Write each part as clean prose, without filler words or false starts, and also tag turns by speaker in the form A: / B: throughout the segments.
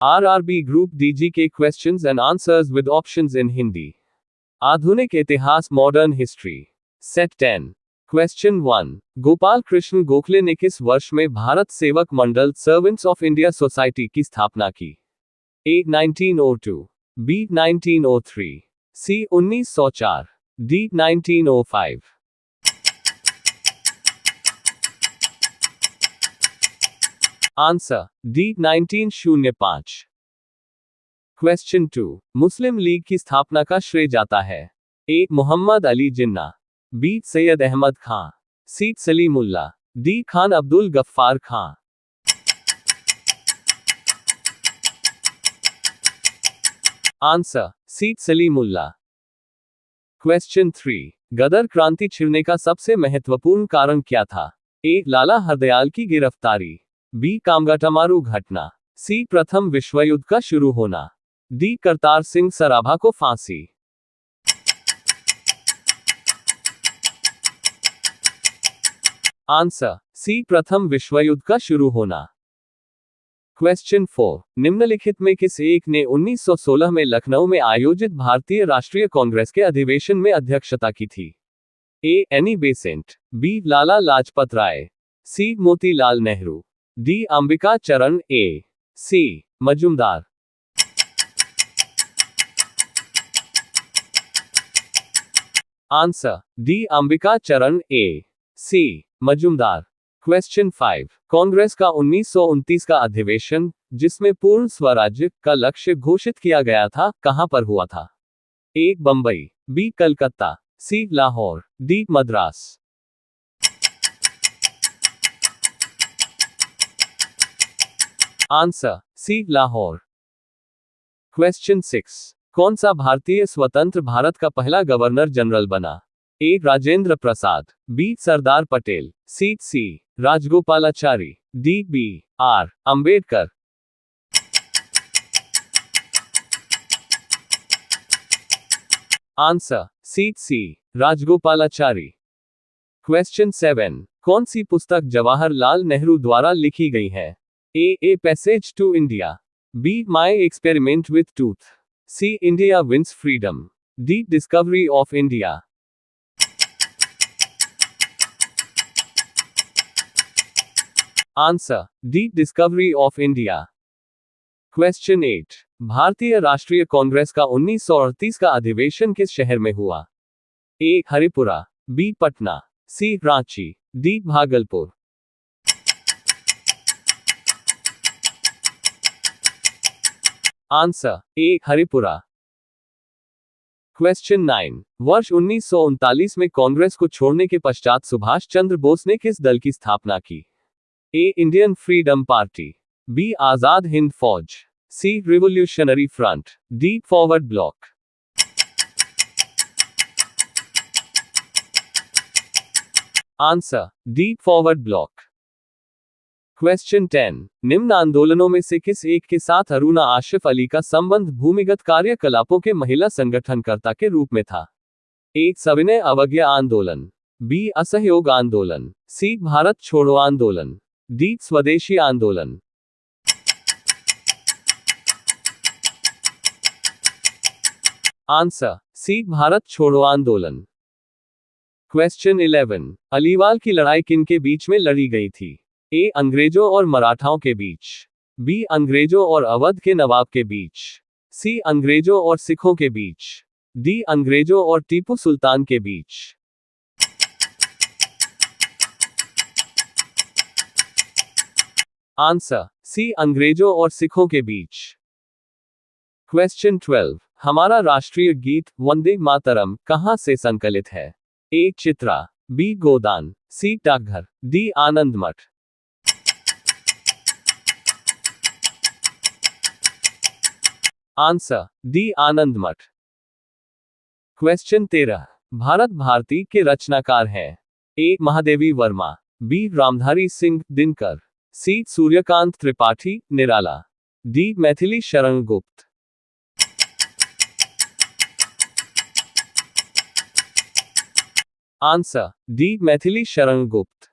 A: RRB Group DGK questions and answers with options in Hindi. आधुनिक इतिहास modern history set 10 question 1 Gopal Krishna Gokhale ने किस वर्ष में Bharat Sevak Mandal servants of India society की स्थापना की? A 1902, B 1903, C 1904, D 1905। Answer D 1905। Question 2 Muslim League की स्थापना का श्रेय जाता है? A Mohammad Ali Jinnah, B Syed Ahmad Khan, C Salimullah, D Khan Abdul Ghaffar Khan. Answer C Salimullah. Question 3 Ghadar क्रांति छिड़ने का सबसे महत्वपूर्ण कारण क्या था? ए लाला हरदयाल की गिरफ्तारी, बी कामगाटमारू घटना, सी प्रथम विश्व युद्ध का शुरू होना, डी करतार सिंह सराभा को फांसी। आंसर सी प्रथम विश्व युद्ध का शुरू होना। क्वेश्चन 4 निम्नलिखित में किस एक ने 1916 में लखनऊ में आयोजित भारतीय राष्ट्रीय कांग्रेस के अधिवेशन में अध्यक्षता की थी? ए Annie Besant, B Lala Lajpat Rai, सी मोतीलाल नेहरू, डी अंबिका चरण, ए सी मजुमदार। आंसर डी अंबिका चरण, ए सी मजुमदार। क्वेश्चन 5 कांग्रेस का 1929 का अधिवेशन जिसमें पूर्ण स्वराज्य का लक्ष्य घोषित किया गया था कहां पर हुआ था? A Bombay, B Calcutta, C Lahore, D Madras. Answer C Lahore. Question 6 कौन सा भारतीय स्वतंत्र भारत का पहला गवर्नर जनरल बना? A Rajendra Prasad, B Sardar Patel, C Rajagopalachari, D B R Ambedkar. Answer C Rajagopalachari. Question 7 कौन सी पुस्तक जवाहरलाल नेहरू द्वारा लिखी गई है? A passage to India, B my experiment with टूथ, C India wins freedom, D discovery of India. Answer D discovery of India. Question 8 भारतीय राष्ट्रीय कांग्रेस का 1938 का अधिवेशन किस शहर में हुआ? A Haripura, B Patna, C Ranchi, D Bhagalpur. Answer A Haripura. Question 9 वर्ष 1939 में कांग्रेस को छोड़ने के पश्चात सुभाष चंद्र बोस ने किस दल की स्थापना की? A Indian freedom party, B Azad Hind Fauj, C revolutionary front, D Forward Bloc. Answer D Forward Bloc. Question 10 निम्न आंदोलनों में से किस एक के साथ अरुणा आशिफ अली का संबंध भूमिगत कार्यकलापों के महिला संगठनकर्ता के रूप में था? ए सविनय अवज्ञा आंदोलन, बी असहयोग आंदोलन, सी भारत छोड़ो आंदोलन, डी स्वदेशी आंदोलन। आंसर सी भारत छोड़ो आंदोलन। क्वेश्चन 11 अलीवाल की लड़ाई किन के बीच में लड़ी गई थी? ए अंग्रेजों और मराठाओं के बीच, बी अंग्रेजों और अवध के नवाब के बीच, सी अंग्रेजों और सिखों के बीच, डी अंग्रेजों और टीपू सुल्तान के बीच। आंसर सी अंग्रेजों और सिखों के बीच। क्वेश्चन 12 हमारा राष्ट्रीय गीत वंदे मातरम कहां से संकलित है? ए चित्रा, बी गोदान, सी डाकघर, डी आनंद मठ। आंसर डी आनंद मठ। क्वेश्चन 13 भारत भारती के रचनाकार हैं? ए महादेवी वर्मा, बी रामधारी सिंह दिनकर, सी Suryakant Tripathi Nirala, D Maithili Sharan Gupt. Answer D Maithili Sharan Gupt.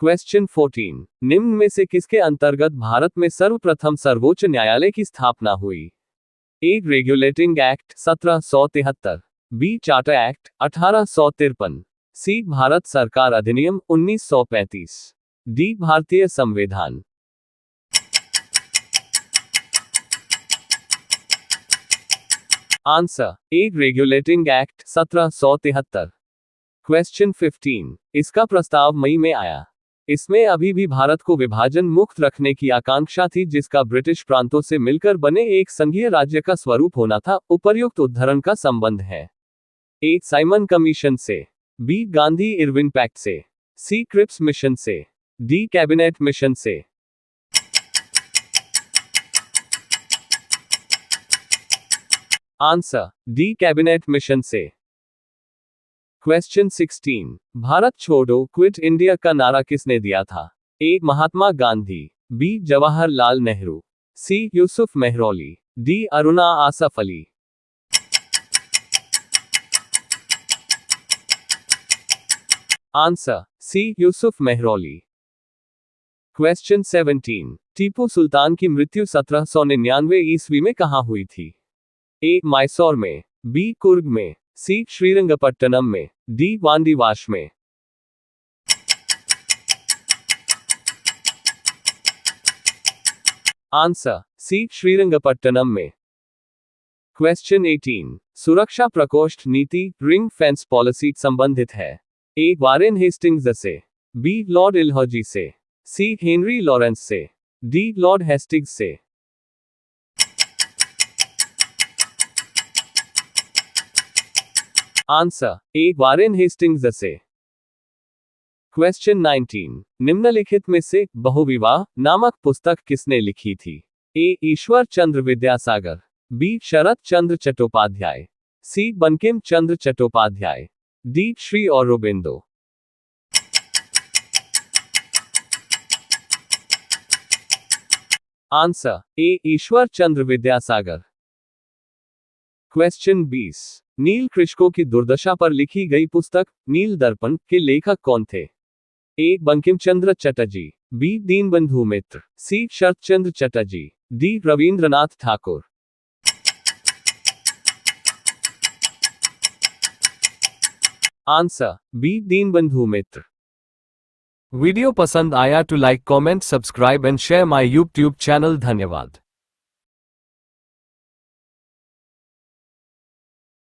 A: Question 14, निम्न में से किसके अंतर्गत भारत में सर्वप्रथम सर्वोच्च न्यायालय की स्थापना हुई? A. Regulating act 1773, B. Charter act 1853, C. भारत सरकार अधिनियम 1935, डी. भारतीय संविधान। Answer A. Regulating act 1773। Question 15, इसका प्रस्ताव मई में आया। इसमें अभी भी भारत को विभाजन मुक्त रखने की आकांक्षा थी, जिसका ब्रिटिश प्रांतों से मिलकर बने एक संघीय राज्य का स्वरूप होना था। उपर्युक्त उद्धरण का संबंध है ए. साइमन कमीशन से, बी. गांधी इरविन पैक्ट से, सी. क्रिप्स मिशन से, डी. कैबिनेट मिशन से। Answer D. कैबिनेट मिशन से। क्वेश्चन 16, भारत छोड़ो क्विट इंडिया का नारा किसने दिया था? A. Mahatma Gandhi, B. Jawaharlal Nehru, C. Yusuf Meherally, D. Aruna Asaf Ali. Answer C. Yusuf Meherally. Question 17, Tipu Sultan की मृत्यु 1799 ईस्वी में कहां हुई थी? ए. मैसूर में, बी. कुर्ग में, सी. श्रीरंगपट्टनम में, डी. वांडीवाश में। Answer C. श्रीरंगपट्टनम में। क्वेश्चन 18, सुरक्षा प्रकोष्ठ नीति रिंग फेंस पॉलिसी संबंधित है? ए. वारेन हेस्टिंग्स से, बी. लॉर्ड इलहौजी से, सी. हेनरी लॉरेंस से, डी. लॉर्ड हेस्टिंग्स से। Answer A. वारेन हेस्टिंग्स से। क्वेश्चन 19, निम्नलिखित में से बहुविवाह नामक पुस्तक किसने लिखी थी? A. Ishwar Chandra Vidyasagar, B. Sarat Chandra Chattopadhyay, C. Bankim Chandra Chattopadhyay, D. Sri Aurobindo. Answer A. Ishwar Chandra Vidyasagar. Question 20, नील कृषकों की दुर्दशा पर लिखी गई पुस्तक नील दर्पण के लेखक कौन थे? A. Bankim Chandra Chatterjee, B. Dinabandhu Mitra, C. Saratchandra Chatterjee, D. Rabindranath Thakur. Answer B. Dinabandhu Mitra. Video पसंद आया तो like comment subscribe and share my YouTube channel. धन्यवाद।